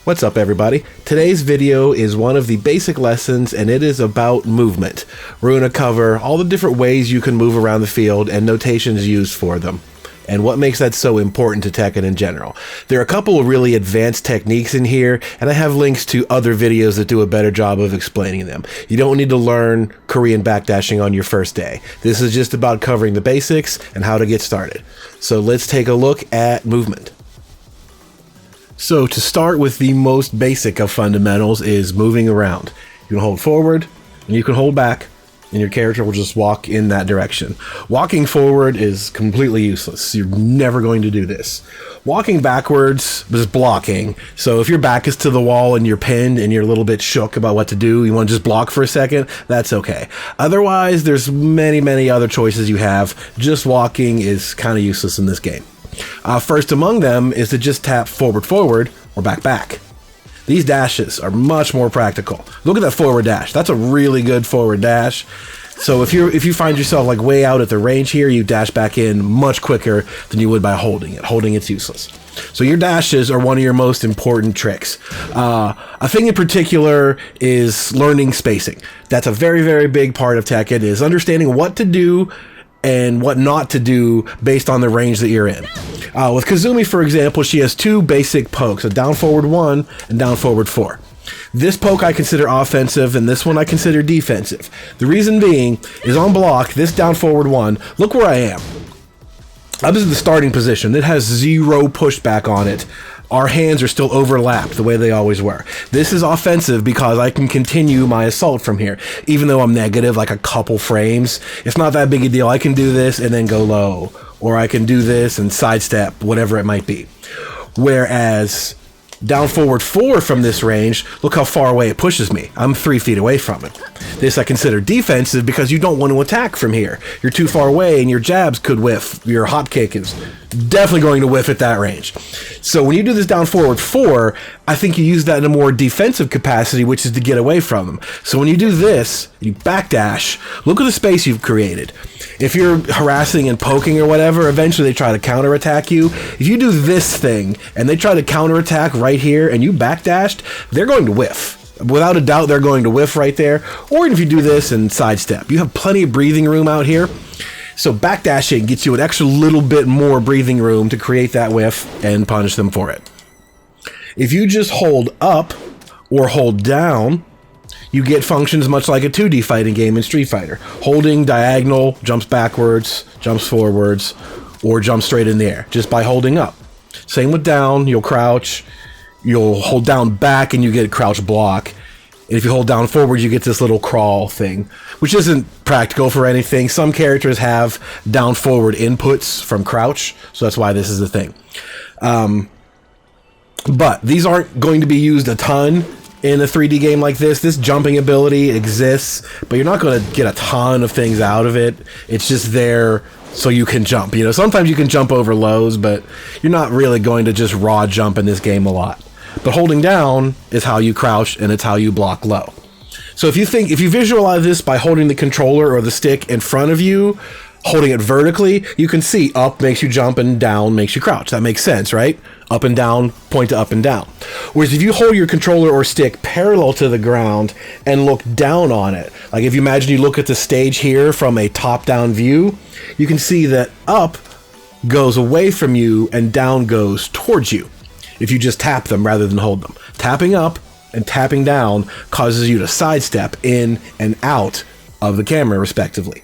What's up, everybody? Today's video is one of the basic lessons, and it is about movement. We're going to cover all the different ways you can move around the field and notations used for them, and what makes that so important to Tekken in general. There are a couple of really advanced techniques in here, and I have links to other videos that do a better job of explaining them. You don't need to learn Korean backdashing on your first day. This is just about covering the basics and how to get started. So let's take a look at movement. So to start with, the most basic of fundamentals is moving around. You can hold forward and you can hold back, and your character will just walk in that direction. Walking forward is completely useless. You're never going to do this. Walking backwards is blocking. So if your back is to the wall and you're pinned and you're a little bit shook about what to do, you want to just block for a second, that's okay. Otherwise, there's many other choices you have. Just walking is kind of useless in this game. First among them is to just tap forward or back. These dashes are much more practical. Look at that forward dash. That's a really good forward dash. So if you find yourself like way out at the range here, you dash back in much quicker than you would by holding it. Holding it's useless. So your dashes are one of your most important tricks. A thing in particular is learning spacing. That's a very big part of Tekken, is understanding what to do and what not to do based on the range that you're in. With Kazumi, for example, she has two basic pokes, a down forward 1 and down forward 4. This poke I consider offensive, and this one I consider defensive. The reason being is on block, this down forward 1, look where I am. I'm in the starting position. It has zero pushback on it. Our hands are still overlapped the way they always were. This is offensive because I can continue my assault from here. Even though I'm negative like a couple frames, it's not that big a deal. I can do this and then go low, or I can do this and sidestep, whatever it might be. Whereas down forward 4 from this range, look how far away it pushes me. I'm 3 feet away from it. This I consider defensive because you don't want to attack from here. You're too far away and your jabs could whiff. Your hop kick is definitely going to whiff at that range. So when you do this down forward 4, I think you use that in a more defensive capacity, which is to get away from them. So when you do this, you backdash, look at the space you've created. If you're harassing and poking or whatever, eventually they try to counterattack you. If you do this thing and they try to counterattack right here and you backdashed, they're going to whiff. Without a doubt, they're going to whiff right there. Or if you do this and sidestep, you have plenty of breathing room out here. So backdashing gets you an extra little bit more breathing room to create that whiff and punish them for it. If you just hold up or hold down, you get functions much like a 2D fighting game in Street Fighter. Holding diagonal, jumps backwards, jumps forwards, or jumps straight in the air, just by holding up. Same with down, you'll crouch, you'll hold down back and you get a crouch block. And if you hold down forward, you get this little crawl thing, which isn't practical for anything. Some characters have down forward inputs from crouch, so that's why this is a thing. But these aren't going to be used a ton in a 3D game like this. This jumping ability exists, but you're not going to get a ton of things out of it. It's just there so you can jump. You know, sometimes you can jump over lows, but you're not really going to just raw jump in this game a lot. But holding down is how you crouch, and it's how you block low. So if you visualize this by holding the controller or the stick in front of you, holding it vertically, you can see up makes you jump and down makes you crouch. That makes sense, right? Up and down, point to up and down. Whereas if you hold your controller or stick parallel to the ground and look down on it, like if you imagine you look at the stage here from a top-down view, you can see that up goes away from you and down goes towards you if you just tap them rather than hold them. Tapping up and tapping down causes you to sidestep in and out of the camera, respectively.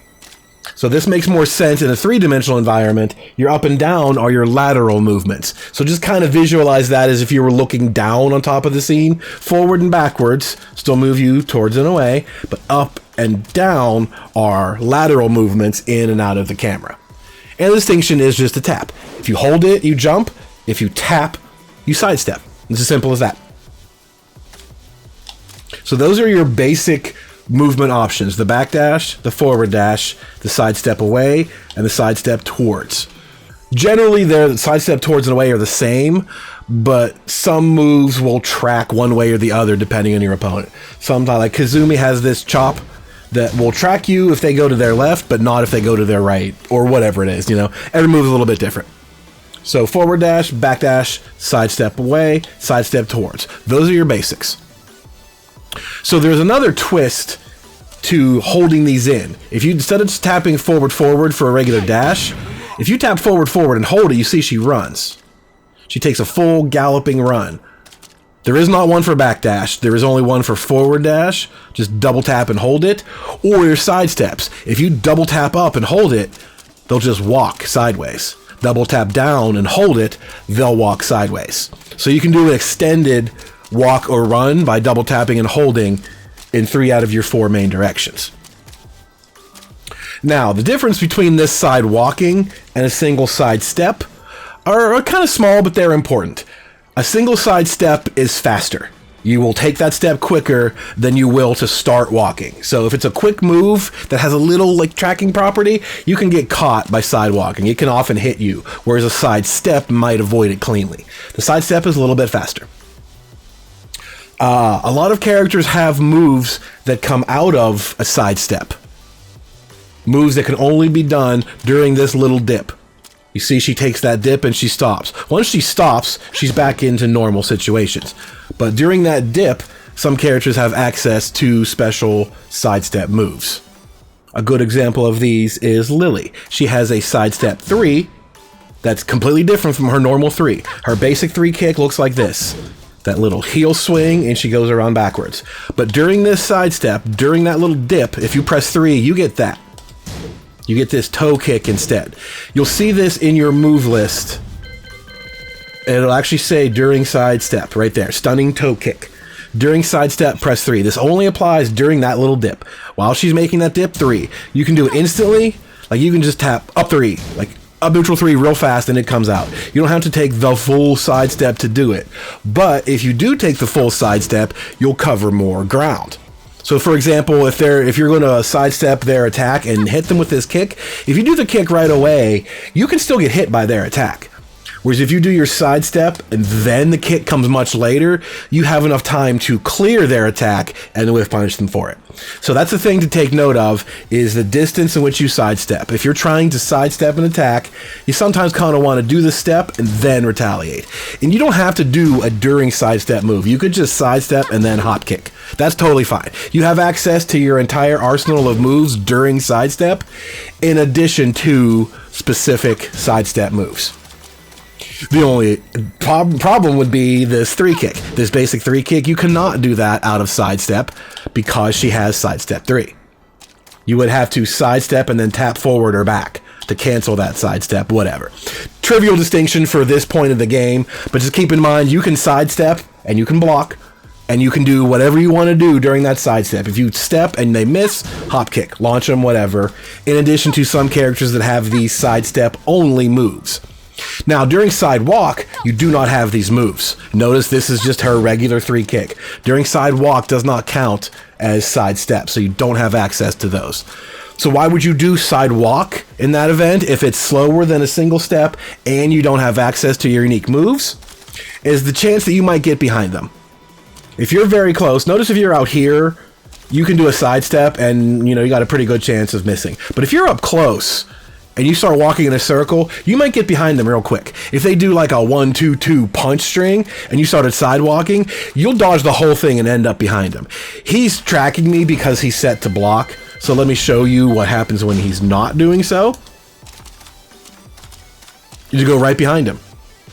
So this makes more sense in a three-dimensional environment. Your up and down are your lateral movements. So just kind of visualize that as if you were looking down on top of the scene. Forward and backwards still move you towards and away, but up and down are lateral movements in and out of the camera. And the distinction is just a tap. If you hold it, you jump. If you tap, you sidestep. It's as simple as that. So those are your basic movement options: the backdash, the forward dash, the sidestep away, and the sidestep towards. Generally, the sidestep towards and away are the same, but some moves will track one way or the other depending on your opponent. Sometimes, like Kazumi has this chop that will track you if they go to their left, but not if they go to their right, or whatever it is, you know. Every move is a little bit different. So forward dash, back dash, sidestep away, sidestep towards. Those are your basics. So there's another twist to holding these in. If you, instead of just tapping forward for a regular dash, if you tap forward and hold it, you see she runs. She takes a full galloping run. There is not one for back dash. There is only one for forward dash. Just double tap and hold it. Or your side steps. If you double tap up and hold it, they'll just walk sideways. Double tap down and hold it, they'll walk sideways. So you can do an extended walk or run by double tapping and holding in 3 out of your 4 main directions. Now, the difference between this side walking and a single side step are kind of small, but they're important. A single side step is faster. You will take that step quicker than you will to start walking. So if it's a quick move that has a little like tracking property, you can get caught by side walking. It can often hit you, whereas a side step might avoid it cleanly. The side step is a little bit faster. A lot of characters have moves that come out of a side step. Moves that can only be done during this little dip. You see she takes that dip and she stops. Once she stops, she's back into normal situations. But during that dip, some characters have access to special sidestep moves. A good example of these is Lily. She has a sidestep 3 that's completely different from her normal 3. Her basic 3 kick looks like this. That little heel swing, and she goes around backwards. But during this sidestep, during that little dip, if you press 3, you get that. You get this toe kick instead. You'll see this in your move list. It'll actually say during sidestep right there. Stunning toe kick. During sidestep, press 3. This only applies during that little dip. While she's making that dip, 3. You can do it instantly. Like you can just tap up 3. Like up neutral 3 real fast and it comes out. You don't have to take the full sidestep to do it. But if you do take the full sidestep, you'll cover more ground. So for example, if you're going to sidestep their attack and hit them with this kick, if you do the kick right away, you can still get hit by their attack. Whereas if you do your sidestep and then the kick comes much later, you have enough time to clear their attack and whiff punish them for it. So that's the thing to take note of, is the distance in which you sidestep. If you're trying to sidestep an attack, you sometimes kind of want to do the step and then retaliate. And you don't have to do a during sidestep move. You could just sidestep and then hop kick. That's totally fine. You have access to your entire arsenal of moves during sidestep, in addition to specific sidestep moves. The only problem would be this 3 kick. This basic 3 kick, you cannot do that out of sidestep because she has sidestep 3. You would have to sidestep and then tap forward or back to cancel that sidestep, whatever. Trivial distinction for this point of the game, but just keep in mind you can sidestep and you can block and you can do whatever you want to do during that sidestep. If you step and they miss, hop kick, launch them, whatever, in addition to some characters that have these sidestep only moves. Now, during side walk, you do not have these moves. Notice this is just her regular 3 kick. During side walk does not count as side step, so you don't have access to those. So why would you do side walk in that event if it's slower than a single step and you don't have access to your unique moves? Is the chance that you might get behind them. If you're very close, notice if you're out here, you can do a sidestep and you got a pretty good chance of missing. But if you're up close and you start walking in a circle, you might get behind them real quick. If they do like a 1-2-2 punch string and you started side walking, you'll dodge the whole thing and end up behind him. He's tracking me because he's set to block. So let me show you what happens when he's not doing so. You go right behind him.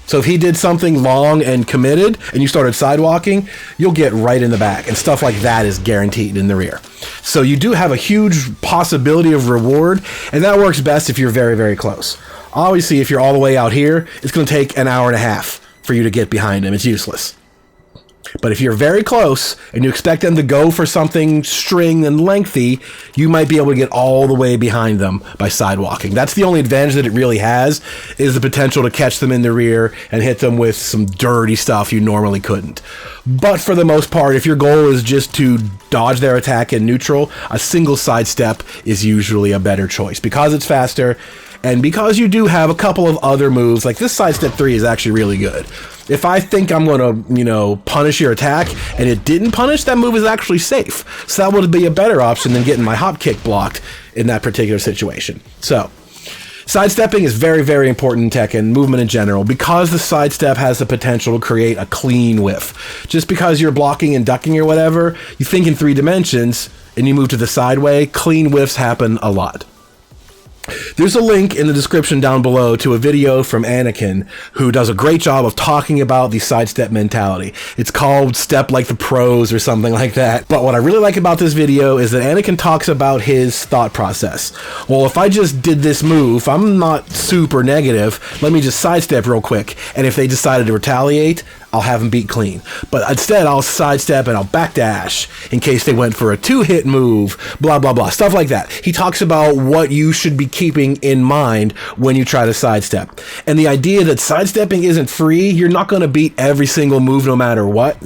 So if he did something long and committed and you started sidewalking, you'll get right in the back, and stuff like that is guaranteed in the rear. So you do have a huge possibility of reward, and that works best if you're very, very close. Obviously, if you're all the way out here, it's going to take an hour and a half for you to get behind him. It's useless. But if you're very close and you expect them to go for something string and lengthy, you might be able to get all the way behind them by sidewalking. That's the only advantage that it really has, is the potential to catch them in the rear and hit them with some dirty stuff you normally couldn't. But for the most part, if your goal is just to dodge their attack in neutral, a single sidestep is usually a better choice because it's faster. And because you do have a couple of other moves, like this sidestep 3 is actually really good. If I think I'm going to, punish your attack and it didn't punish, that move is actually safe. So that would be a better option than getting my hop kick blocked in that particular situation. So Sidestepping is very, very important in Tekken, movement in general, because the sidestep has the potential to create a clean whiff. Just because you're blocking and ducking or whatever, you think in 3 dimensions, and you move to the sideway, clean whiffs happen a lot. There's a link in the description down below to a video from Anakin, who does a great job of talking about the sidestep mentality. It's called Step Like the Pros or something like that. But what I really like about this video is that Anakin talks about his thought process. Well, if I just did this move, I'm not super negative, let me just sidestep real quick. And if they decided to retaliate, I'll have them beat clean. But instead, I'll sidestep and I'll backdash in case they went for a 2-hit move, blah, blah, blah, stuff like that. He talks about what you should be keeping in mind when you try to sidestep. And the idea that sidestepping isn't free, you're not going to beat every single move no matter what.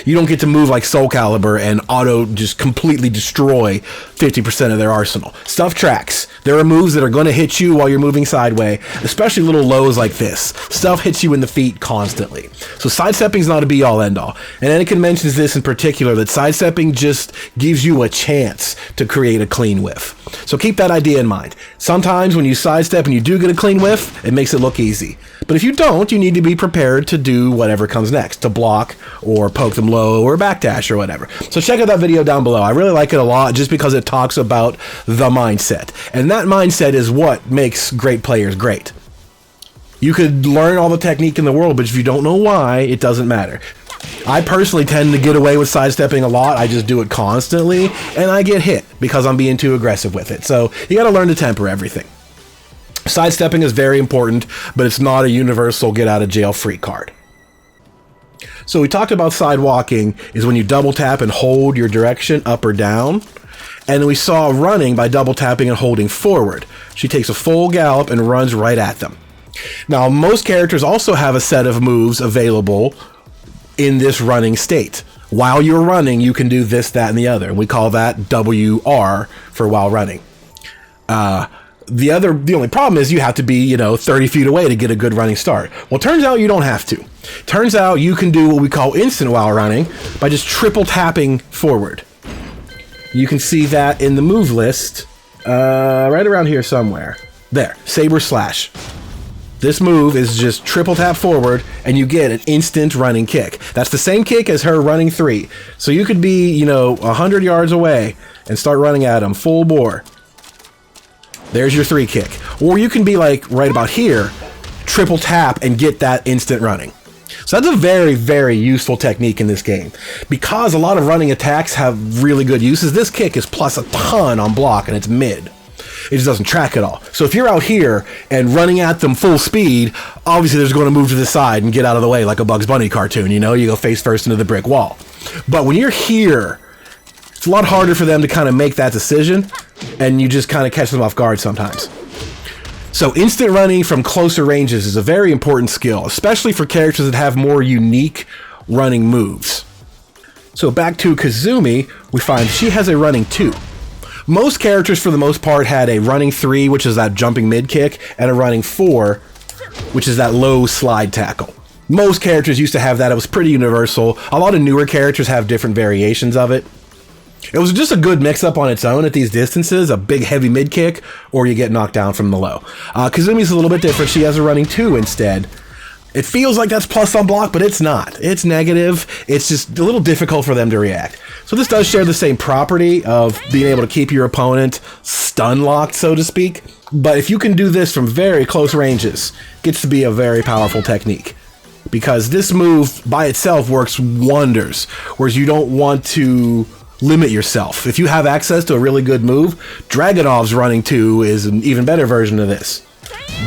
You don't get to move like Soul Calibur and auto just completely destroy 50% of their arsenal. Stuff tracks. There are moves that are going to hit you while you're moving sideways, especially little lows like this. Stuff hits you in the feet constantly. So sidestepping is not a be-all, end-all. And Anakin mentions this in particular, that sidestepping just gives you a chance to create a clean whiff. So keep that idea in mind. Sometimes when you sidestep and you do get a clean whiff, it makes it look easy. But if you don't, you need to be prepared to do whatever comes next, to block or poke them low or backdash or whatever. So check out that video down below. I really like it a lot just because it talks about the mindset. And that mindset is what makes great players great. You could learn all the technique in the world, but if you don't know why, it doesn't matter. I personally tend to get away with sidestepping a lot. I just do it constantly, and I get hit because I'm being too aggressive with it. So you got to learn to temper everything. Sidestepping is very important, but it's not a universal get-out-of-jail-free card. So we talked about sidewalking is when you double tap and hold your direction up or down. And we saw running by double tapping and holding forward. She takes a full gallop and runs right at them. Now, most characters also have a set of moves available in this running state. While you're running, you can do this, that, and the other. We call that WR for while running. The only problem is you have to be, 30 feet away to get a good running start. Well, turns out you don't have to. Turns out you can do what we call instant while running by just triple tapping forward. You can see that in the move list, right around here somewhere. There, Saber Slash. This move is just triple tap forward, and you get an instant running kick. That's the same kick as her running 3. So you could be, 100 yards away and start running at them full bore. There's your 3 kick. Or you can be like right about here, triple tap and get that instant running. So that's a very, very useful technique in this game. Because a lot of running attacks have really good uses, this kick is plus a ton on block, and it's mid. It just doesn't track at all. So if you're out here and running at them full speed, obviously they're just going to move to the side and get out of the way like a Bugs Bunny cartoon, you go face first into the brick wall. But when you're here, it's a lot harder for them to kind of make that decision, and you just kind of catch them off guard sometimes. So instant running from closer ranges is a very important skill, especially for characters that have more unique running moves. So back to Kazumi, we find she has a running 2. Most characters, for the most part, had a running 3, which is that jumping mid kick, and a running 4, which is that low slide tackle. Most characters used to have that. It was pretty universal. A lot of newer characters have different variations of it. It was just a good mix-up on its own at these distances, a big heavy mid kick, or you get knocked down from the low. Kazumi's a little bit different. She has a running 2 instead. It feels like that's plus on block, but it's not. It's negative. It's just a little difficult for them to react. So this does share the same property of being able to keep your opponent stun-locked, so to speak. But if you can do this from very close ranges, it gets to be a very powerful technique. Because this move by itself works wonders, whereas you don't want to limit yourself. If you have access to a really good move, Dragunov's running 2 is an even better version of this.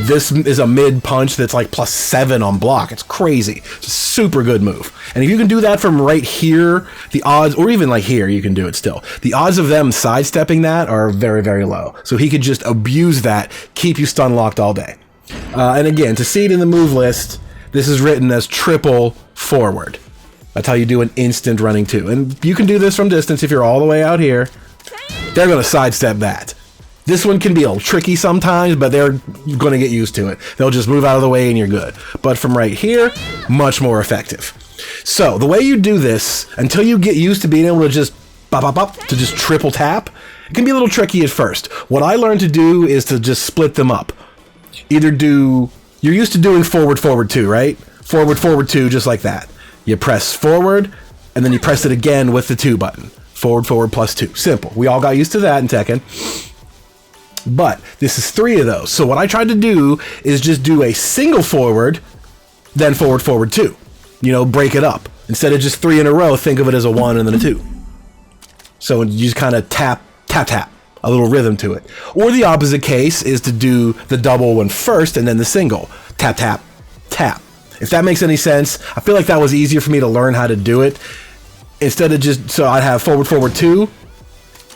This is a mid punch that's like plus 7 on block. It's crazy. It's a super good move. And if you can do that from right here, the odds, or even like here, you can do it still. The odds of them sidestepping that are very, very low. So he could just abuse that, keep you stun locked all day. And again, to see it in the move list, this is written as triple forward. That's how you do an instant running 2. And you can do this from distance if you're all the way out here. They're going to sidestep that. This one can be a little tricky sometimes, but they're going to get used to it. They'll just move out of the way and you're good. But from right here, much more effective. So the way you do this, until you get used to being able to just to just triple tap, it can be a little tricky at first. What I learned to do is to just split them up. Either do, you're used to doing forward, forward 2, right? Forward, forward 2, just like that. You press forward, and then you press it again with the 2 button. Forward, forward, plus 2. Simple. We all got used to that in Tekken. But this is 3 of those. So what I tried to do is just do a single forward, then forward, forward 2. You know, break it up. Instead of just 3 in a row, think of it as a 1 and then a 2. So you just kind of tap, tap, tap. A little rhythm to it. Or the opposite case is to do the double one first and then the single. Tap, tap, tap. If that makes any sense, I feel like that was easier for me to learn how to do it. Instead of just, so I'd have forward, forward 2,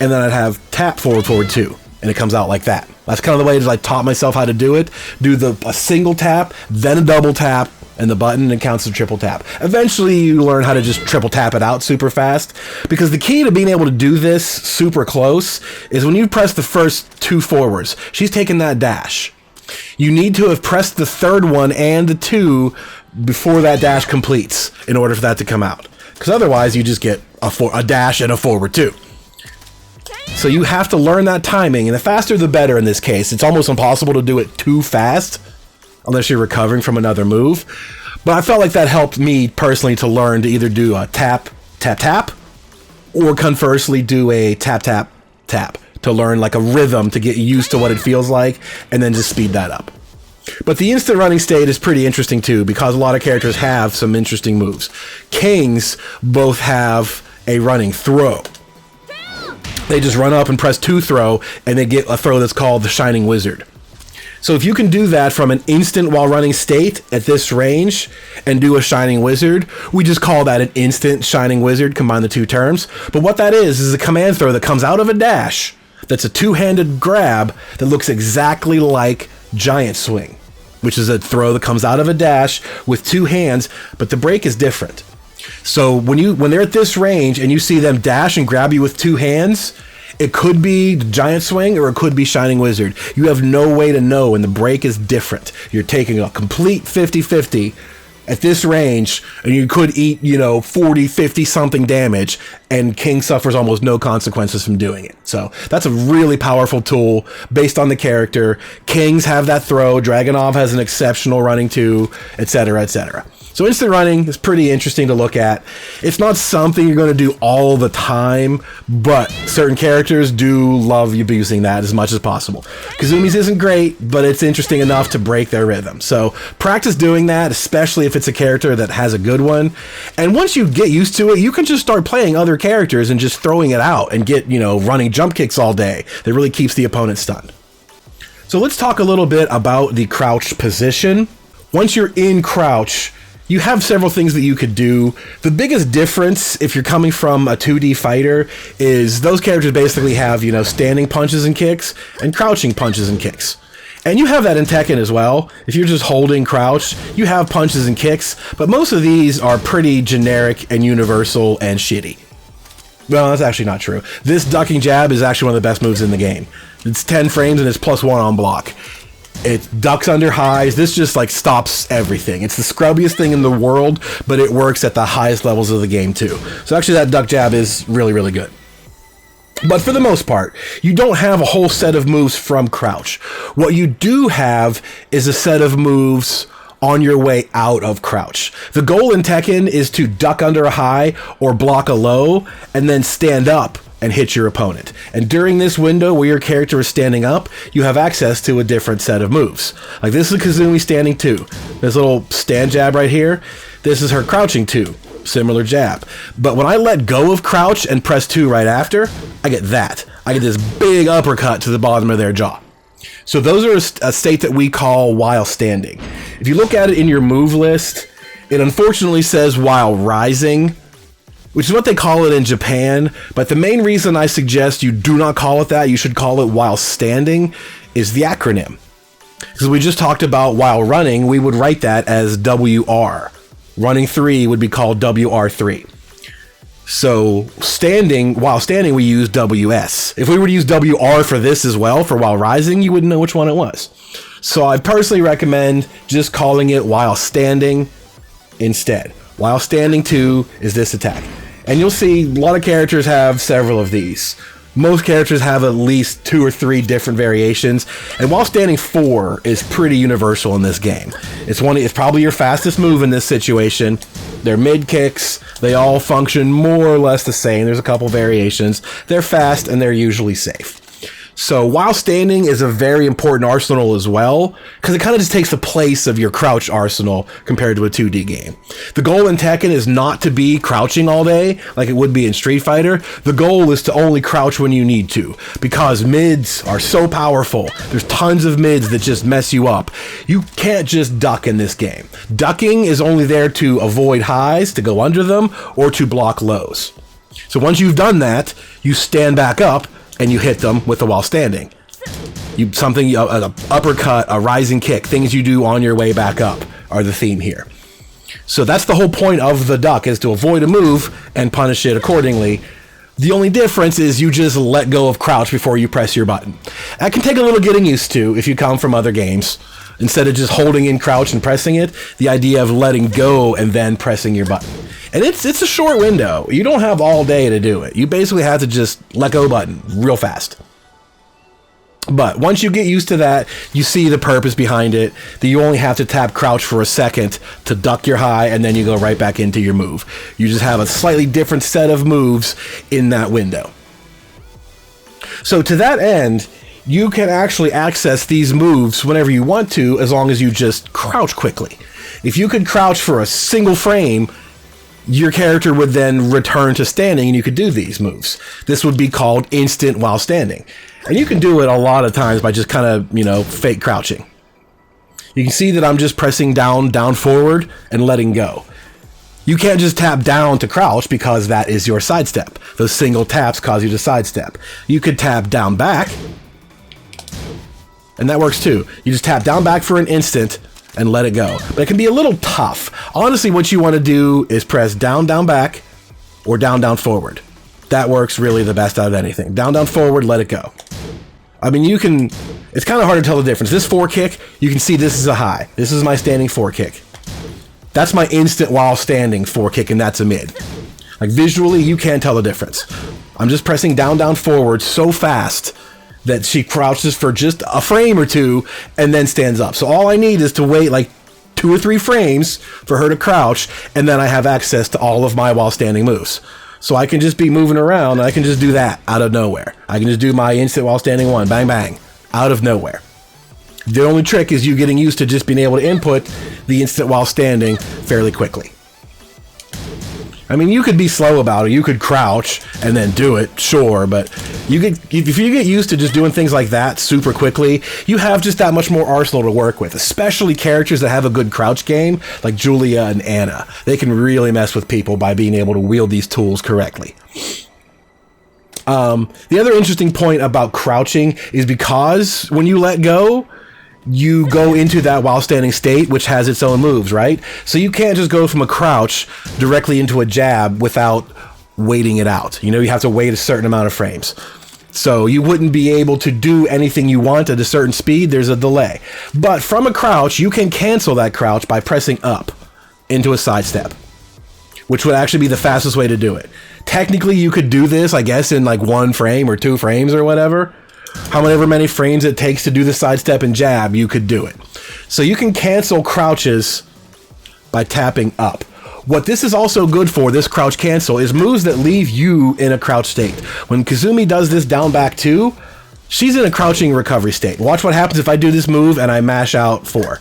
and then I'd have tap, forward, forward 2. And it comes out like that. That's kind of the way that I taught myself how to do it. Do a single tap, then a double tap, and the button, and counts as a triple tap. Eventually, you learn how to just triple tap it out super fast. Because the key to being able to do this super close is when you press the first 2 forwards, she's taking that dash. You need to have pressed the 3rd one and the 2 before that dash completes in order for that to come out. Because otherwise, you just get a dash and a forward 2. So you have to learn that timing, and the faster the better in this case. It's almost impossible to do it too fast, unless you're recovering from another move. But I felt like that helped me personally to learn to either do a tap, tap, tap, or conversely do a tap, tap, tap, to learn like a rhythm to get used to what it feels like, and then just speed that up. But the instant running state is pretty interesting too, because a lot of characters have some interesting moves. Kings both have a running throw. They just run up and press 2 throw, and they get a throw that's called the Shining Wizard. So if you can do that from an instant while running state at this range and do a Shining Wizard, we just call that an instant Shining Wizard, combine the 2 terms. But what that is a command throw that comes out of a dash that's a 2-handed grab that looks exactly like Giant Swing, which is a throw that comes out of a dash with 2 hands, but the break is different. So when they're at this range and you see them dash and grab you with 2 hands, it could be Giant Swing or it could be Shining Wizard. You have no way to know, and the break is different. You're taking a complete 50-50 at this range, and you could eat, 40, 50 something damage, and King suffers almost no consequences from doing it. So that's a really powerful tool based on the character. Kings have that throw, Dragunov has an exceptional running too, etc., etc. So instant running is pretty interesting to look at. It's not something you're going to do all the time, but certain characters do love abusing that as much as possible. Kazumi's isn't great, but it's interesting enough to break their rhythm. So practice doing that, especially if it's a character that has a good one. And once you get used to it, you can just start playing other characters and just throwing it out and get, running jump kicks all day. That really keeps the opponent stunned. So let's talk a little bit about the crouch position. Once you're in crouch, you have several things that you could do. The biggest difference, if you're coming from a 2D fighter, is those characters basically have, standing punches and kicks and crouching punches and kicks. And you have that in Tekken as well. If you're just holding crouch, you have punches and kicks, but most of these are pretty generic and universal and shitty. Well, that's actually not true. This ducking jab is actually one of the best moves in the game. It's 10 frames and it's +1 on block. It ducks under highs. This just stops everything. It's the scrubbiest thing in the world, but it works at the highest levels of the game too. So actually that duck jab is really, really good. But for the most part, you don't have a whole set of moves from crouch. What you do have is a set of moves on your way out of crouch. The goal in Tekken is to duck under a high or block a low and then stand up and hit your opponent. And during this window where your character is standing up, you have access to a different set of moves. Like this is Kazumi standing 2. This little stand jab right here, this is her crouching 2. Similar jab. But when I let go of crouch and press 2 right after, I get that. I get this big uppercut to the bottom of their jaw. So those are a state that we call while standing. If you look at it in your move list, it unfortunately says while rising, which is what they call it in Japan, but the main reason I suggest you do not call it that, you should call it while standing, is the acronym. Because we just talked about while running, we would write that as WR. Running 3 would be called WR3. So while standing, we use WS. If we were to use WR for this as well, for while rising, you wouldn't know which one it was. So I personally recommend just calling it while standing instead. While standing 2 is this attack. And you'll see a lot of characters have several of these. Most characters have at least 2 or 3 different variations, and while standing 4 is pretty universal in this game. It's probably your fastest move in this situation. They're mid kicks. They all function more or less the same. There's a couple variations. They're fast and they're usually safe. So while standing is a very important arsenal as well, because it kind of just takes the place of your crouch arsenal compared to a 2D game. The goal in Tekken is not to be crouching all day like it would be in Street Fighter. The goal is to only crouch when you need to, because mids are so powerful. There's tons of mids that just mess you up. You can't just duck in this game. Ducking is only there to avoid highs, to go under them, or to block lows. So once you've done that, you stand back up and you hit them with the while standing. An uppercut, a rising kick, things you do on your way back up are the theme here. So that's the whole point of the duck, is to avoid a move and punish it accordingly. The only difference is you just let go of crouch before you press your button. That can take a little getting used to if you come from other games. Instead of just holding in crouch and pressing it, the idea of letting go and then pressing your button. And it's a short window. You don't have all day to do it. You basically have to just let go button real fast. But once you get used to that, you see the purpose behind it, that you only have to tap crouch for a second to duck your high, and then you go right back into your move. You just have a slightly different set of moves in that window. So to that end, you can actually access these moves whenever you want to, as long as you just crouch quickly. If you could crouch for a single frame, your character would then return to standing and you could do these moves. This would be called instant while standing. And you can do it a lot of times by just kind of, fake crouching. You can see that I'm just pressing down, forward, and letting go. You can't just tap down to crouch because that is your sidestep. Those single taps cause you to sidestep. You could tap down back, and that works too. You just tap down back for an instant and let it go. But it can be a little tough. Honestly, what you want to do is press down, back, or down, forward. That works really the best out of anything. Down, forward, let it go. I mean, it's kind of hard to tell the difference. This 4 kick, you can see this is a high. This is my standing 4 kick. That's my instant while standing 4 kick, and that's a mid. Like visually, you can't tell the difference. I'm just pressing down, forward so fast that she crouches for just a frame or 2 and then stands up. So all I need is to wait like 2 or 3 frames for her to crouch, and then I have access to all of my while standing moves. So I can just be moving around, and I can just do that out of nowhere. I can just do my instant while standing 1, bang, bang, out of nowhere. The only trick is you getting used to just being able to input the instant while standing fairly quickly. I mean, you could be slow about it. You could crouch and then do it, sure, but if you get used to just doing things like that super quickly, you have just that much more arsenal to work with, especially characters that have a good crouch game, like Julia and Anna. They can really mess with people by being able to wield these tools correctly. The other interesting point about crouching is because when you let go, you go into that while standing state, which has its own moves, right? So you can't just go from a crouch directly into a jab without waiting it out. You have to wait a certain amount of frames. So you wouldn't be able to do anything you want at a certain speed. There's a delay. But from a crouch, you can cancel that crouch by pressing up into a sidestep, which would actually be the fastest way to do it. Technically, you could do this, I guess, in like 1 frame or 2 frames or whatever. However many frames it takes to do the sidestep and jab, you could do it. So you can cancel crouches by tapping up. What this is also good for, this crouch cancel, is moves that leave you in a crouch state. When Kazumi does this down back 2, she's in a crouching recovery state. Watch what happens if I do this move and I mash out 4.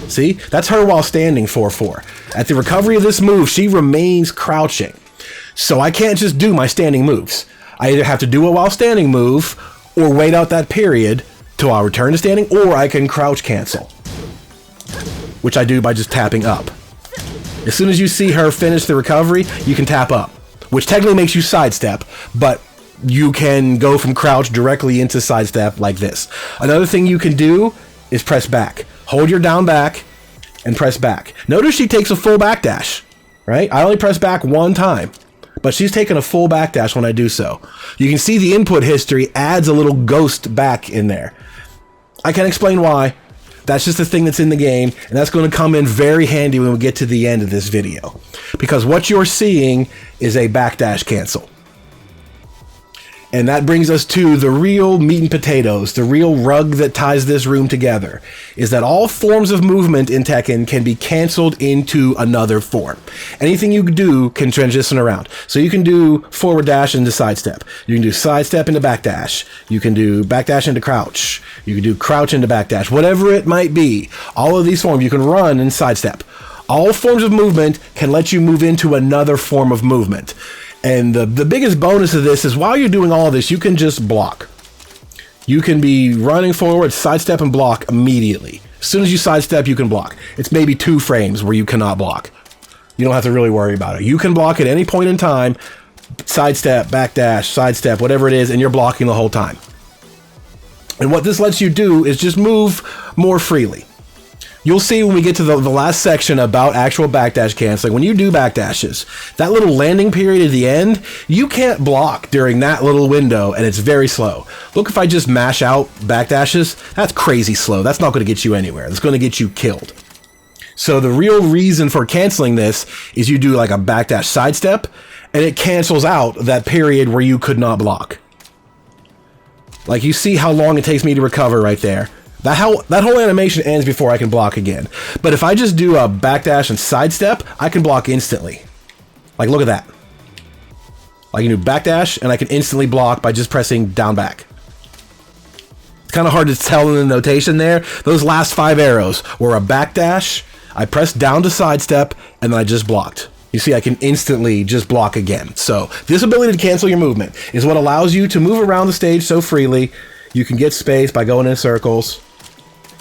See? That's her while standing 4-4. At the recovery of this move, she remains crouching. So I can't just do my standing moves. I either have to do a while standing move or wait out that period till I return to standing, or I can crouch cancel, which I do by just tapping up. As soon as you see her finish the recovery, you can tap up, which technically makes you sidestep, but you can go from crouch directly into sidestep like this. Another thing you can do is press back. Hold your down back and press back. Notice she takes a full backdash, right? I only press back 1 time. But she's taking a full backdash when I do so. You can see the input history adds a little ghost back in there. I can't explain why. That's just a thing that's in the game, and that's going to come in very handy when we get to the end of this video. Because what you're seeing is a backdash cancel. And that brings us to the real meat and potatoes, the real rug that ties this room together, is that all forms of movement in Tekken can be canceled into another form. Anything you do can transition around. So you can do forward dash into sidestep. You can do sidestep into backdash. You can do backdash into crouch. You can do crouch into backdash. Whatever it might be, all of these forms, you can run and sidestep. All forms of movement can let you move into another form of movement. And the biggest bonus of this is while you're doing all of this, you can just block. You can be running forward, sidestep, and block immediately. As soon as you sidestep, you can block. It's maybe 2 frames where you cannot block. You don't have to really worry about it. You can block at any point in time, sidestep, backdash, sidestep, whatever it is, and you're blocking the whole time. And what this lets you do is just move more freely. You'll see when we get to the last section about actual backdash canceling, when you do backdashes, that little landing period at the end, you can't block during that little window, and it's very slow. Look, if I just mash out backdashes, that's crazy slow. That's not going to get you anywhere. That's going to get you killed. So the real reason for canceling this is you do like a backdash sidestep, and it cancels out that period where you could not block. Like, you see how long it takes me to recover right there. That whole animation ends before I can block again. But if I just do a backdash and sidestep, I can block instantly. Like, look at that. I can do backdash, and I can instantly block by just pressing down back. It's kind of hard to tell in the notation there. Those last 5 arrows were a backdash, I pressed down to sidestep, and then I just blocked. You see, I can instantly just block again. So this ability to cancel your movement is what allows you to move around the stage so freely. You can get space by going in circles.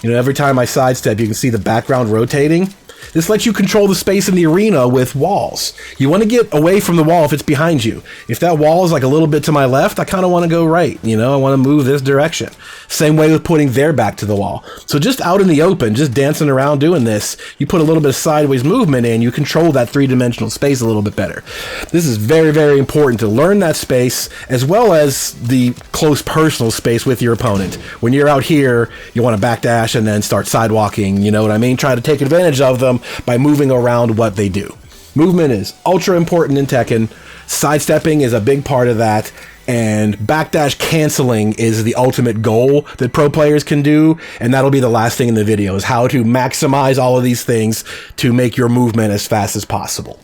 You know, every time I sidestep, you can see the background rotating. This lets you control the space in the arena with walls. You want to get away from the wall if it's behind you. If that wall is like a little bit to my left, I kind of want to go right. You know, I want to move this direction. Same way with putting their back to the wall. So just out in the open, just dancing around doing this, you put a little bit of sideways movement in, you control that 3-dimensional space a little bit better. This is very, very important to learn that space, as well as the close personal space with your opponent. When you're out here, you want to backdash and then start sidewalking, you know what I mean? Try to take advantage of them by moving around what they do. Movement is ultra important in Tekken. Sidestepping is a big part of that, and backdash canceling is the ultimate goal that pro players can do, and that'll be the last thing in the video, is how to maximize all of these things to make your movement as fast as possible.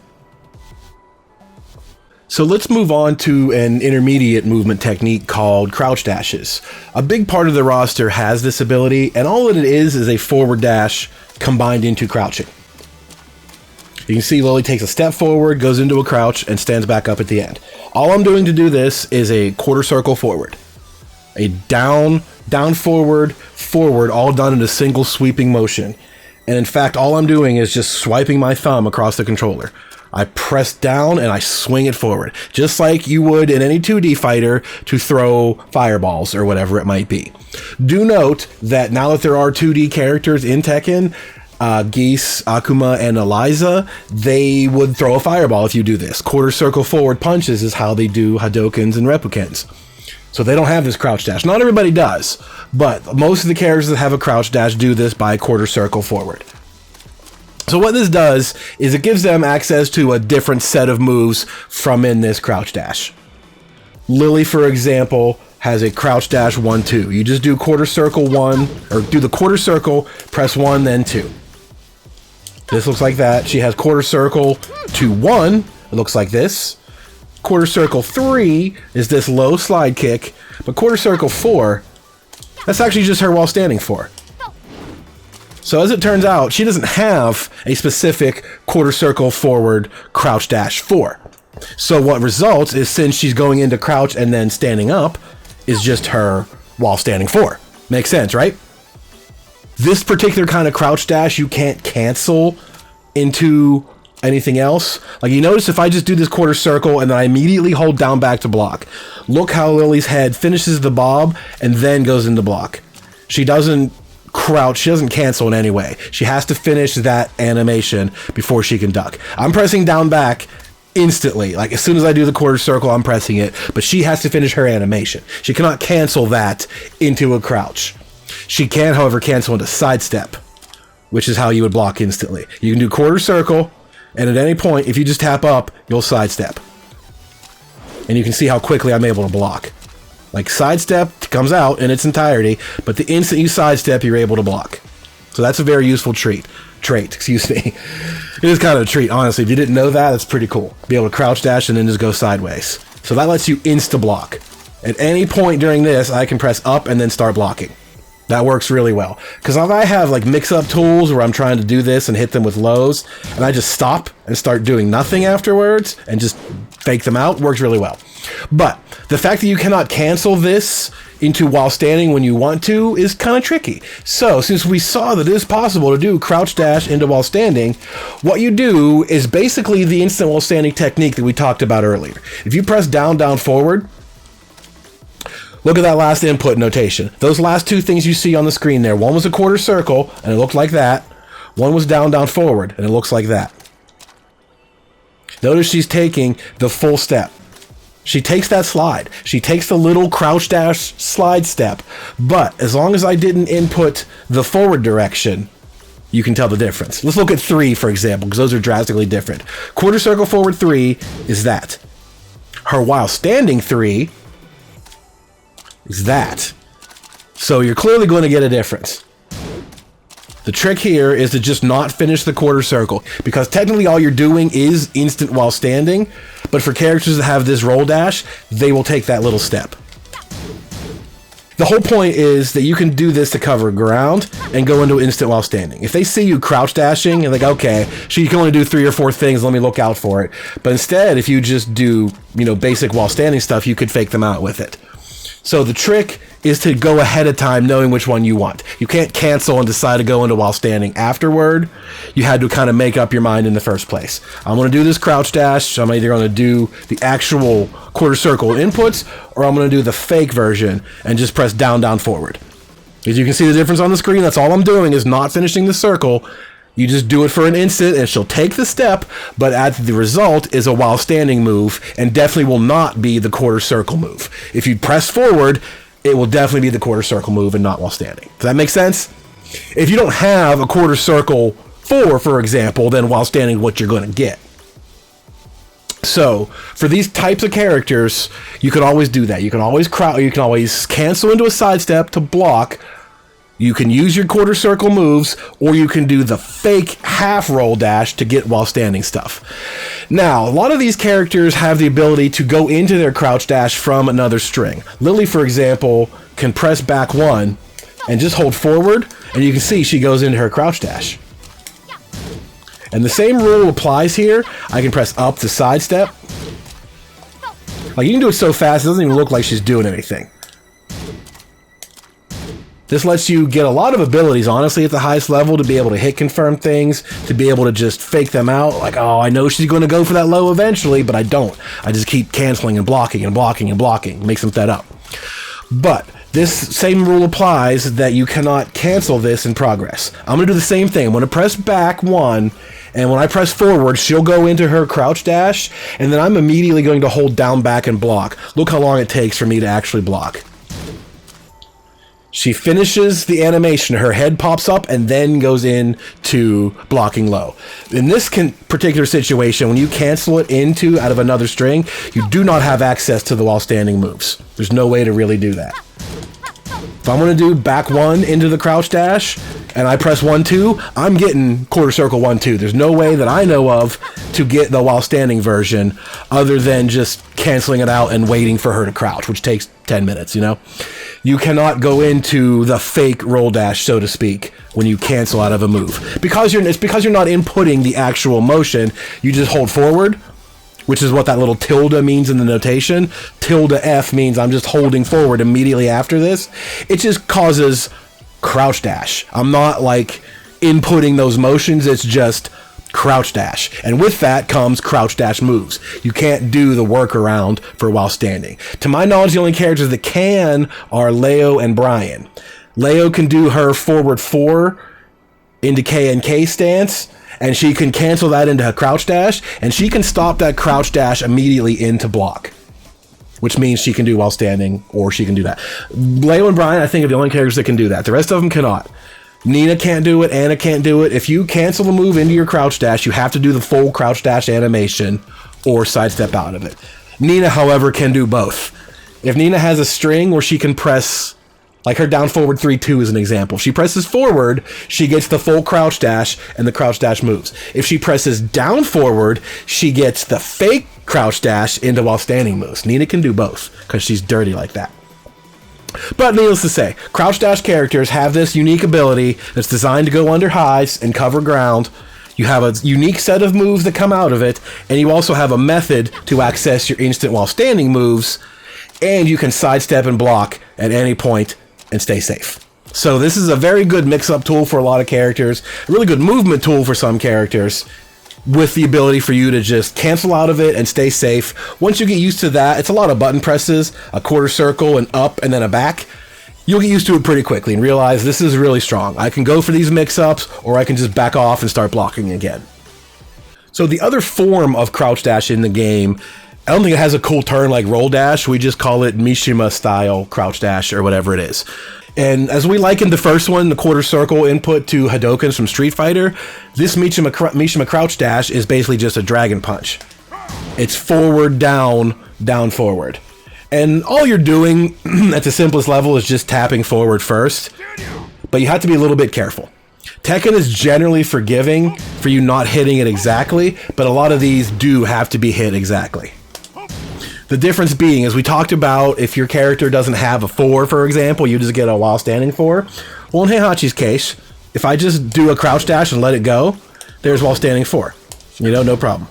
So let's move on to an intermediate movement technique called crouch dashes. A big part of the roster has this ability, and all that it is a forward dash combined into crouching. You can see Lily takes a step forward, goes into a crouch, and stands back up at the end. All I'm doing to do this is a quarter circle forward. A down, forward, forward, all done in a single sweeping motion. And in fact, all I'm doing is just swiping my thumb across the controller. I press down and I swing it forward, just like you would in any 2D fighter to throw fireballs or whatever it might be. Do note that now that there are 2D characters in Tekken, Geese, Akuma, and Eliza, they would throw a fireball if you do this. Quarter circle forward punches is how they do Hadokens and Replicants. So they don't have this crouch dash. Not everybody does, but most of the characters that have a crouch dash do this by quarter circle forward. So what this does is it gives them access to a different set of moves from in this crouch dash. Lily, for example, has a crouch dash 1-2. You just do quarter circle 1, or do the quarter circle, press 1, then 2. This looks like that. She has quarter circle to 1. It looks like this. Quarter circle 3 is this low slide kick, but quarter circle 4, that's actually just her while standing 4. So as it turns out, she doesn't have a specific quarter circle forward crouch dash 4. So what results is, since she's going into crouch and then standing up, is just her while standing 4. Makes sense, right? This particular kind of crouch dash you can't cancel into anything else. Like, you notice if I just do this quarter circle and then I immediately hold down back to block, look how Lily's head finishes the bob and then goes into block. She doesn't crouch, she doesn't cancel in any way. She has to finish that animation before she can duck. I'm pressing down back instantly. Like, as soon as I do the quarter circle, I'm pressing it, but she has to finish her animation. She cannot cancel that into a crouch. She can, however, cancel into sidestep, which is how you would block instantly. You can do quarter circle, and at any point, if you just tap up, you'll sidestep. And you can see how quickly I'm able to block. Like sidestep comes out in its entirety, but the instant you sidestep, you're able to block. So that's a very useful trait, excuse me. It is kind of a treat, honestly. If you didn't know that, it's pretty cool. Be able to crouch dash and then just go sideways. So that lets you insta-block. At any point during this, I can press up and then start blocking. That works really well. Because if I have like mix-up tools where I'm trying to do this and hit them with lows, and I just stop and start doing nothing afterwards and just fake them out, works really well. But the fact that you cannot cancel this into while standing when you want to is kind of tricky. So since we saw that it is possible to do crouch dash into while standing, what you do is basically the instant while standing technique that we talked about earlier. If you press down, down, forward, look at that last input notation. Those last two things you see on the screen there, one was a quarter circle and it looked like that. One was down, down, forward and it looks like that. Notice she's taking the full step. She takes that slide. She takes the little crouch dash slide step. But as long as I didn't input the forward direction, you can tell the difference. Let's look at 3, for example, because those are drastically different. Quarter circle forward 3 is that. Her while standing 3 is that. So you're clearly going to get a difference. The trick here is to just not finish the quarter circle, because technically all you're doing is instant while standing, but for characters that have this roll dash, they will take that little step. The whole point is that you can do this to cover ground and go into instant while standing. If they see you crouch dashing and like, okay, she can only do 3 or 4 things, let me look out for it. But instead, if you just do, basic while standing stuff, you could fake them out with it. So the trick is to go ahead of time knowing which one you want. You can't cancel and decide to go into while standing afterward. You had to kind of make up your mind in the first place. I'm going to do this crouch dash, so I'm either going to do the actual quarter circle inputs, or I'm going to do the fake version and just press down, down, forward. As you can see the difference on the screen, that's all I'm doing is not finishing the circle. You just do it for an instant and she'll take the step, but the result is a while standing move and definitely will not be the quarter circle move. If you press forward, it will definitely be the quarter circle move and not while standing. Does that make sense? If you don't have a quarter circle 4, for example, then while standing what you're going to get. So for these types of characters, you can always do that. You can always cancel into a sidestep to block. You can use your quarter circle moves, or you can do the fake half roll dash to get while standing stuff. Now, a lot of these characters have the ability to go into their crouch dash from another string. Lily, for example, can press back 1 and just hold forward, and you can see she goes into her crouch dash. And the same rule applies here. I can press up to sidestep. Like, you can do it so fast, it doesn't even look like she's doing anything. This lets you get a lot of abilities, honestly, at the highest level, to be able to hit confirm things, to be able to just fake them out. Like, oh, I know she's going to go for that low eventually, but I don't. I just keep canceling and blocking and blocking and blocking. Makes them set up. But this same rule applies that you cannot cancel this in progress. I'm going to do the same thing. I'm going to press back 1, and when I press forward, she'll go into her crouch dash, and then I'm immediately going to hold down, back, and block. Look how long it takes for me to actually block. She finishes the animation, her head pops up, and then goes into blocking low. In this particular situation, when you cancel it out of another string, you do not have access to the while standing moves. There's no way to really do that. If I'm going to do back 1 into the crouch dash, and I press 1, 2, I'm getting quarter circle 1, 2. There's no way that I know of to get the while standing version other than just canceling it out and waiting for her to crouch, which takes 10 minutes, You cannot go into the fake roll dash, so to speak, when you cancel out of a move. It's because you're not inputting the actual motion. You just hold forward, which is what that little tilde means in the notation. Tilde F means I'm just holding forward immediately after this. It just causes crouch dash. I'm not like inputting those motions. It's just crouch dash. And with that comes crouch dash moves. You can't do the workaround for while standing. To my knowledge, the only characters that can are Leo and Brian. Leo can do her forward 4 into K and K stance, and she can cancel that into her crouch dash, and she can stop that crouch dash immediately into block, which means she can do while standing, or she can do that. Leo and Brian, I think, are the only characters that can do that. The rest of them cannot. Nina can't do it. Anna can't do it. If you cancel a move into your crouch dash, you have to do the full crouch dash animation or sidestep out of it. Nina, however, can do both. If Nina has a string where she can press, like her down forward 3-2 is an example. If she presses forward, she gets the full crouch dash and the crouch dash moves. If she presses down forward, she gets the fake crouch dash into while standing moves. Nina can do both because she's dirty like that. But needless to say, crouch dash characters have this unique ability that's designed to go under highs and cover ground. You have a unique set of moves that come out of it, and you also have a method to access your instant while standing moves, and you can sidestep and block at any point and stay safe. So this is a very good mix-up tool for a lot of characters, a really good movement tool for some characters, with the ability for you to just cancel out of it and stay safe. Once you get used to that, it's a lot of button presses, a quarter circle, an up, and then a back. You'll get used to it pretty quickly and realize this is really strong. I can go for these mix-ups, or I can just back off and start blocking again. So the other form of crouch dash in the game, I don't think it has a cool term like roll dash. We just call it Mishima style crouch dash or whatever it is. And as we likened the first one, the quarter circle input to Hadokens from Street Fighter, this Mishima crouch dash is basically just a dragon punch. It's forward, down, down, forward. And all you're doing at the simplest level is just tapping forward first, but you have to be a little bit careful. Tekken is generally forgiving for you not hitting it exactly, but a lot of these do have to be hit exactly. The difference being, as we talked about, if your character doesn't have a 4, for example, you just get a while standing 4. Well, in Heihachi's case, if I just do a crouch dash and let it go, there's while standing 4. You know, no problem.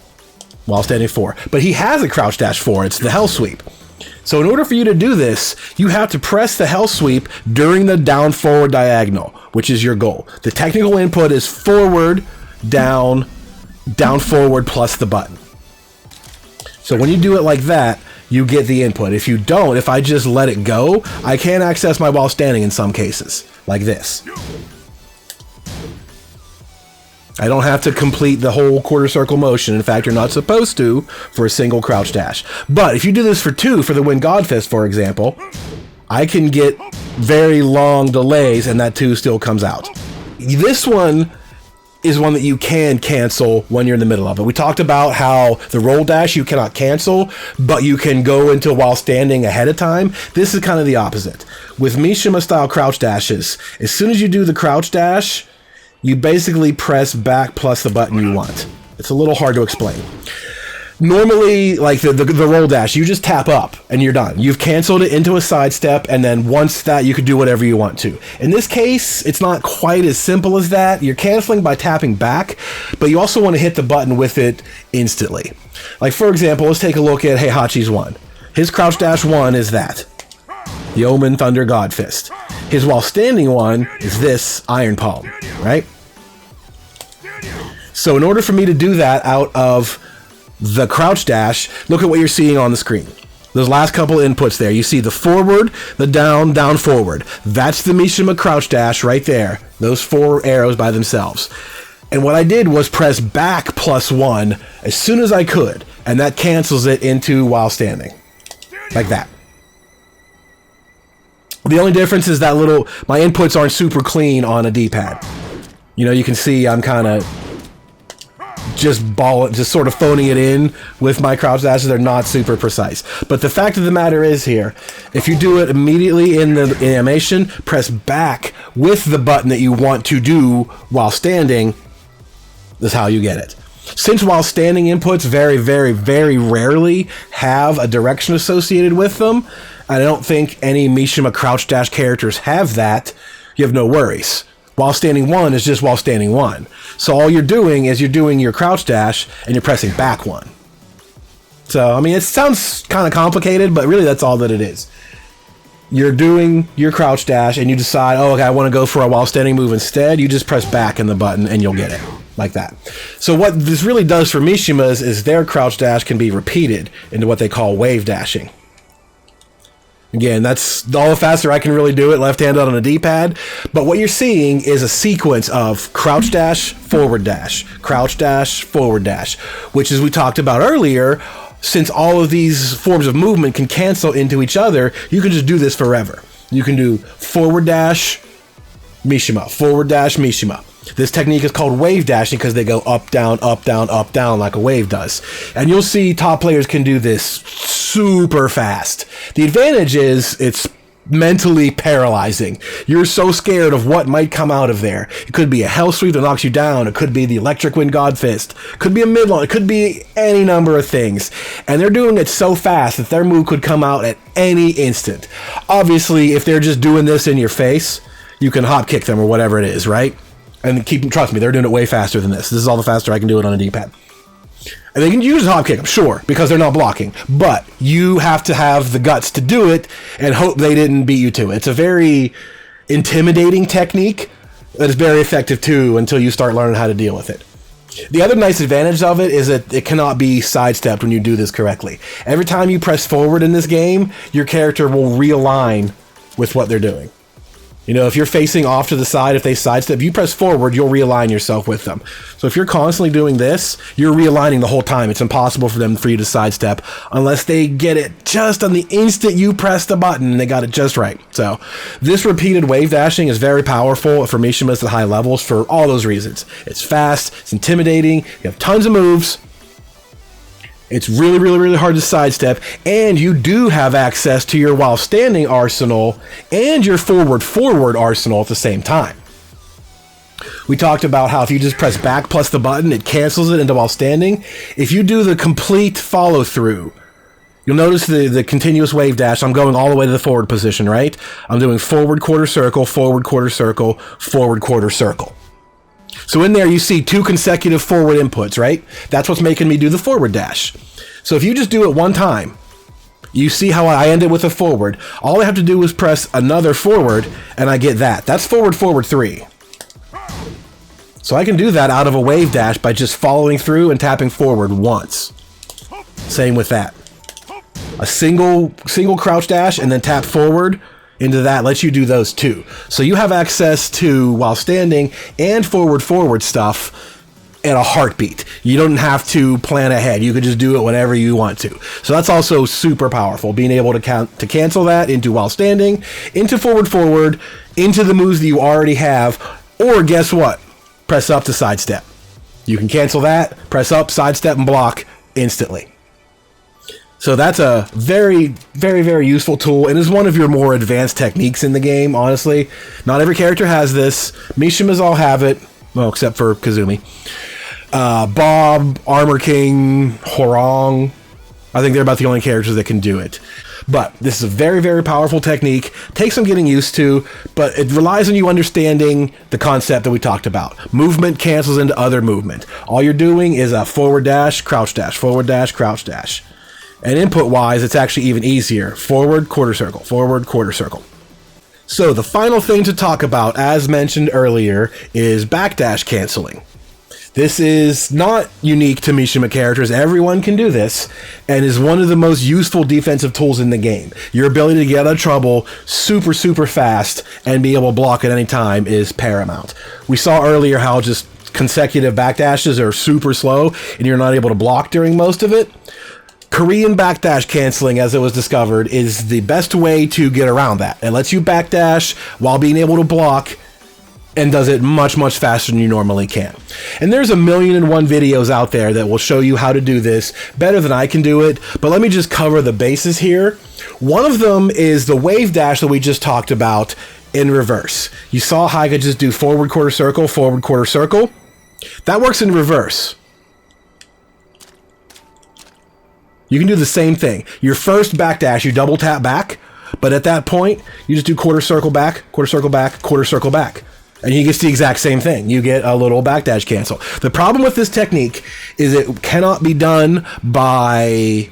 While standing 4. But he has a crouch dash 4. It's the Hell Sweep. So in order for you to do this, you have to press the Hell Sweep during the down forward diagonal, which is your goal. The technical input is forward, down, down forward plus the button. So when you do it like that, you get the input. If you don't, if I just let it go, I can't access my while standing in some cases, like this. I don't have to complete the whole quarter circle motion. In fact, you're not supposed to for a single crouch dash. But if you do this for 2, for the Wind God Fist, for example, I can get very long delays and that 2 still comes out. This one is one that you can cancel when you're in the middle of it. We talked about how the roll dash you cannot cancel, but you can go into while standing ahead of time. This is kind of the opposite. With Mishima style crouch dashes, as soon as you do the crouch dash, you basically press back plus the button you want. It's a little hard to explain. Normally, like the roll dash, you just tap up and you're done. You've canceled it into a sidestep, and then once that, you can do whatever you want to. In this case, it's not quite as simple as that. You're canceling by tapping back, but you also want to hit the button with it instantly. Like, for example, let's take a look at Heihachi's 1. His crouch dash 1 is that. The Omen Thunder God Fist. His while standing 1 is this Iron Palm, right? So in order for me to do that out of the crouch dash, look at what you're seeing on the screen. Those last couple inputs there. You see the forward, the down, down, forward. That's the Mishima crouch dash right there. Those 4 arrows by themselves. And what I did was press back plus 1 as soon as I could, and that cancels it into while standing. Like that. The only difference is that my inputs aren't super clean on a D-pad. You know, you can see I'm kind of just sort of phoning it in with my crouch dashes. They're not super precise. But the fact of the matter is here, if you do it immediately in the animation, press back with the button that you want to do while standing, is how you get it. Since while standing inputs very, very, very rarely have a direction associated with them, I don't think any Mishima crouch dash characters have that, you have no worries. While standing 1 is just while standing 1. So all you're doing is you're doing your crouch dash and you're pressing back 1. So, I mean, it sounds kind of complicated, but really that's all that it is. You're doing your crouch dash and you decide, oh, okay, I want to go for a while standing move instead. You just press back in the button and you'll get it. Like that. So what this really does for Mishimas is their crouch dash can be repeated into what they call wave dashing. Again, that's all the faster I can really do it left-handed on a D-pad. But what you're seeing is a sequence of crouch dash, forward dash, crouch dash, forward dash, which, as we talked about earlier, since all of these forms of movement can cancel into each other, you can just do this forever. You can do forward dash, Mishima, forward dash, Mishima. This technique is called wave dashing because they go up, down, like a wave does. And you'll see top players can do this super fast. The advantage is it's mentally paralyzing. You're so scared of what might come out of there. It could be a hell sweep that knocks you down. It could be the electric wind god fist. It could be a midlong. It could be any number of things. And they're doing it so fast that their move could come out at any instant. Obviously, if they're just doing this in your face, you can hop kick them or whatever it is, right? And trust me, they're doing it way faster than this. This is all the faster I can do it on a D-pad. And they can use a hop kick, I'm sure, because they're not blocking. But you have to have the guts to do it and hope they didn't beat you to it. It's a very intimidating technique that is very effective too until you start learning how to deal with it. The other nice advantage of it is that it cannot be sidestepped when you do this correctly. Every time you press forward in this game, your character will realign with what they're doing. You know, if you're facing off to the side, if they sidestep, if you press forward, you'll realign yourself with them. So if you're constantly doing this, you're realigning the whole time. It's impossible for you to sidestep unless they get it just on the instant you press the button and they got it just right. So this repeated wave dashing is very powerful for Mishimas at high levels for all those reasons. It's fast, it's intimidating, you have tons of moves. It's really, really, really hard to sidestep, and you do have access to your while standing arsenal and your forward arsenal at the same time. We talked about how if you just press back plus the button, it cancels it into while standing. If you do the complete follow through, you'll notice the continuous wave dash. I'm going all the way to the forward position, right? I'm doing forward quarter circle, forward quarter circle, forward quarter circle. So in there, you see 2 consecutive forward inputs, right? That's what's making me do the forward dash. So if you just do it one time, you see how I ended with a forward. All I have to do is press another forward, and I get that. That's forward, forward 3. So I can do that out of a wave dash by just following through and tapping forward once. Same with that. A single crouch dash and then tap forward into that lets you do those too. So you have access to while standing and forward stuff in a heartbeat. You don't have to plan ahead. You can just do it whenever you want to. So that's also super powerful, being able to cancel that into while standing, into forward, into the moves that you already have, or guess what? Press up to sidestep. You can cancel that, press up, sidestep, and block instantly. So that's a very, very, very useful tool and is one of your more advanced techniques in the game, honestly. Not every character has this. Mishimas all have it, well, except for Kazumi. Bob, Armor King, Horong, I think they're about the only characters that can do it. But this is a very, very powerful technique. Takes some getting used to, but it relies on you understanding the concept that we talked about. Movement cancels into other movement. All you're doing is a forward dash, crouch dash, forward dash, crouch dash. And input-wise, it's actually even easier. Forward, quarter circle, forward, quarter circle. So the final thing to talk about, as mentioned earlier, is backdash canceling. This is not unique to Mishima characters. Everyone can do this, and is one of the most useful defensive tools in the game. Your ability to get out of trouble super, super fast and be able to block at any time is paramount. We saw earlier how just consecutive backdashes are super slow, and you're not able to block during most of it. Korean backdash canceling, as it was discovered, is the best way to get around that. It lets you backdash while being able to block and does it much, much faster than you normally can. And there's 1,000,001 videos out there that will show you how to do this better than I can do it, but let me just cover the bases here. One of them is the wave dash that we just talked about in reverse. You saw how I could just do forward quarter circle, forward quarter circle. That works in reverse. You can do the same thing. Your first backdash, you double tap back, but at that point, you just do quarter circle back, quarter circle back, quarter circle back. And you get the exact same thing. You get a little backdash cancel. The problem with this technique is it cannot be done by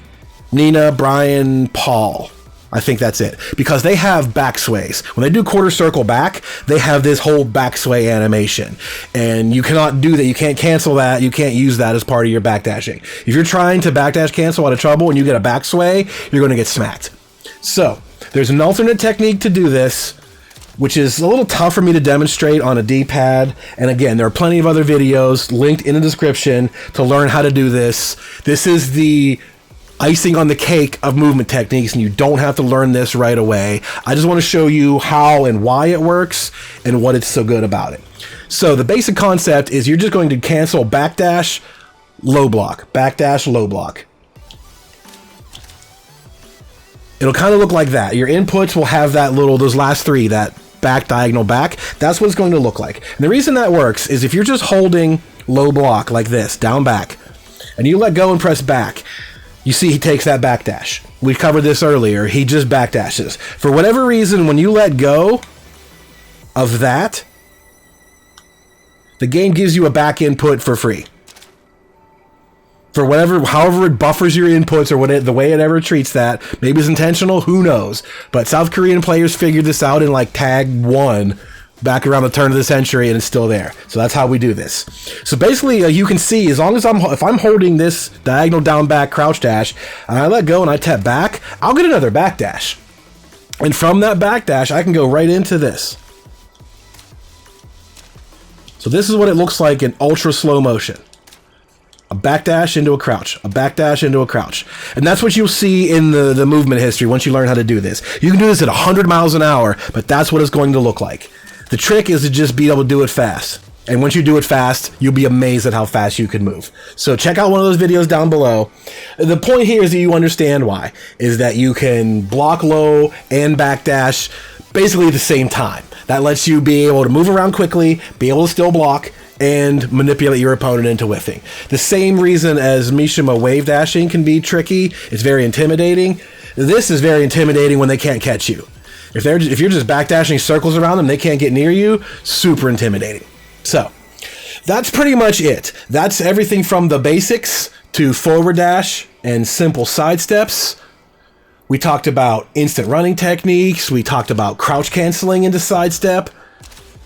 Nina, Brian, Paul. I think that's it. Because they have backsways. When they do quarter circle back, they have this whole backsway animation. And you cannot do that. You can't cancel that. You can't use that as part of your backdashing. If you're trying to backdash cancel out of trouble and you get a backsway, you're going to get smacked. So, there's an alternate technique to do this, which is a little tough for me to demonstrate on a D-pad. And again, there are plenty of other videos linked in the description to learn how to do this. This is the icing on the cake of movement techniques, and you don't have to learn this right away. I just want to show you how and why it works and what it's so good about it. So the basic concept is you're just going to cancel backdash, low block, backdash, low block. It'll kind of look like that. Your inputs will have that little, those last three, that back, diagonal, back. That's what it's going to look like. And the reason that works is if you're just holding low block like this, down back, and you let go and press back, you see he takes that backdash. We covered this earlier. He just backdashes. For whatever reason, when you let go of that, the game gives you a back input for free. For whatever, however it buffers your inputs or the way it ever treats that. Maybe it's intentional, who knows. But South Korean players figured this out in like tag 1 back around the turn of the century, and it's still there. So that's how we do this. So basically, you can see, as long as if I'm holding this diagonal down back crouch dash, and I let go and I tap back, I'll get another back dash. And from that back dash, I can go right into this. So this is what it looks like in ultra slow motion. A backdash into a crouch, a backdash into a crouch. And that's what you'll see in the movement history once you learn how to do this. You can do this at 100 miles an hour, but that's what it's going to look like. The trick is to just be able to do it fast. And once you do it fast, you'll be amazed at how fast you can move. So check out one of those videos down below. The point here is that you understand why. Is that you can block low and backdash basically at the same time. That lets you be able to move around quickly, be able to still block, and manipulate your opponent into whiffing. The same reason as Mishima wave dashing can be tricky, it's very intimidating. This is very intimidating when they can't catch you. If you're just backdashing circles around them, they can't get near you, super intimidating. So, that's pretty much it. That's everything from the basics to forward dash and simple side steps. We talked about instant running techniques, we talked about crouch canceling into sidestep.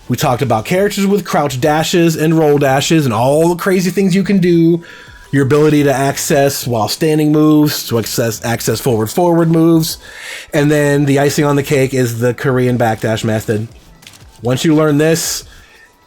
We talked about characters with crouch dashes and roll dashes and all the crazy things you can do. Your ability to access while standing moves, to access forward moves. And then the icing on the cake is the Korean backdash method. Once you learn this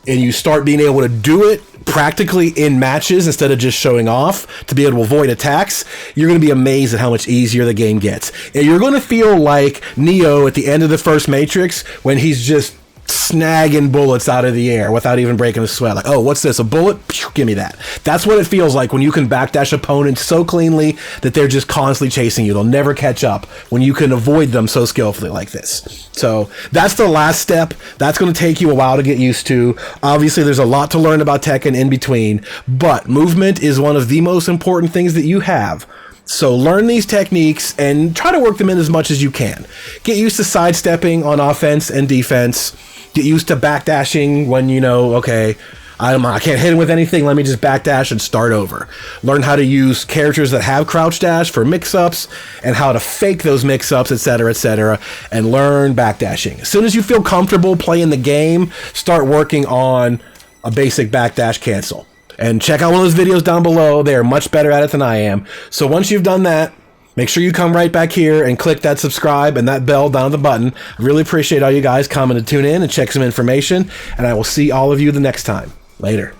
and you start being able to do it practically in matches instead of just showing off to be able to avoid attacks, you're going to be amazed at how much easier the game gets. And you're going to feel like Neo at the end of the first Matrix when he's just snagging bullets out of the air without even breaking a sweat. Like, oh, what's this? A bullet? Pew, give me that. That's what it feels like when you can backdash opponents so cleanly that they're just constantly chasing you. They'll never catch up when you can avoid them so skillfully like this. So that's the last step. That's going to take you a while to get used to. Obviously, there's a lot to learn about Tekken in between, but movement is one of the most important things that you have. So learn these techniques and try to work them in as much as you can. Get used to sidestepping on offense and defense. Get used to backdashing when you know, okay, I can't hit him with anything, let me just backdash and start over. Learn how to use characters that have crouch dash for mix-ups and how to fake those mix-ups, etc., and learn backdashing. As soon as you feel comfortable playing the game, start working on a basic backdash cancel. And check out one of those videos down below. They are much better at it than I am. So once you've done that, make sure you come right back here and click that subscribe and that bell down at the button. I really appreciate all you guys coming to tune in and check some information. And I will see all of you the next time. Later.